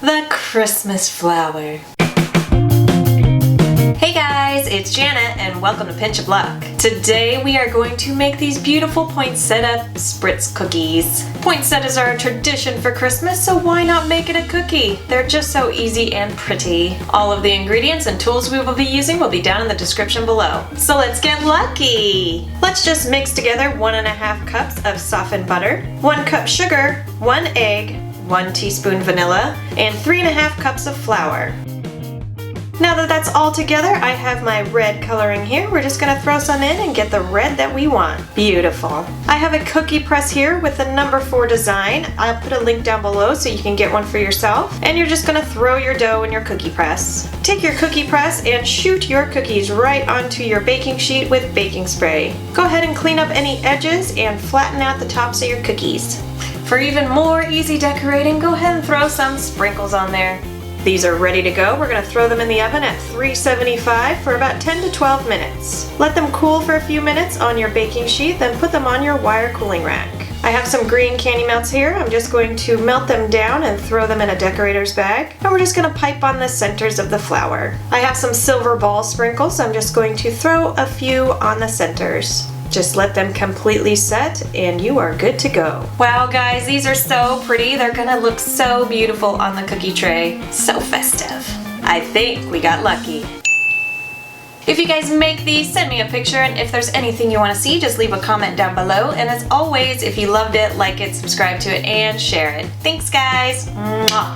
The Christmas flower. Hey guys, it's Jana and welcome to Pinch of Luck. Today we are going to make these beautiful Poinsettia Spritz Cookies. Poinsettias are a tradition for Christmas, so why not make it a cookie? They're just so easy and pretty. All of the ingredients and tools we will be using will be down in the description below. So let's get lucky! Let's just mix together 1.5 cups of softened butter, 1 cup sugar, 1 egg, 1 teaspoon vanilla, and 3.5 cups of flour. Now that that's all together, I have my red coloring here. We're just gonna throw some in and get the red that we want. Beautiful. I have a cookie press here with the number 4 design. I'll put a link down below so you can get one for yourself. And you're just gonna throw your dough in your cookie press. Take your cookie press and shoot your cookies right onto your baking sheet with baking spray. Go ahead and clean up any edges and flatten out the tops of your cookies. For even more easy decorating, go ahead and throw some sprinkles on there. These are ready to go. We're going to throw them in the oven at 375 for about 10 to 12 minutes. Let them cool for a few minutes on your baking sheet, then put them on your wire cooling rack. I have some green candy melts here. I'm just going to melt them down and throw them in a decorator's bag. And we're just going to pipe on the centers of the flower. I have some silver ball sprinkles. I'm just going to throw a few on the centers. Just let them completely set and you are good to go. Wow guys, these are so pretty. They're gonna look so beautiful on the cookie tray. So festive. I think we got lucky. If you guys make these, send me a picture, and if there's anything you want to see, just leave a comment down below. And as always, if you loved it, like it, subscribe to it, and share it. Thanks guys. Mwah.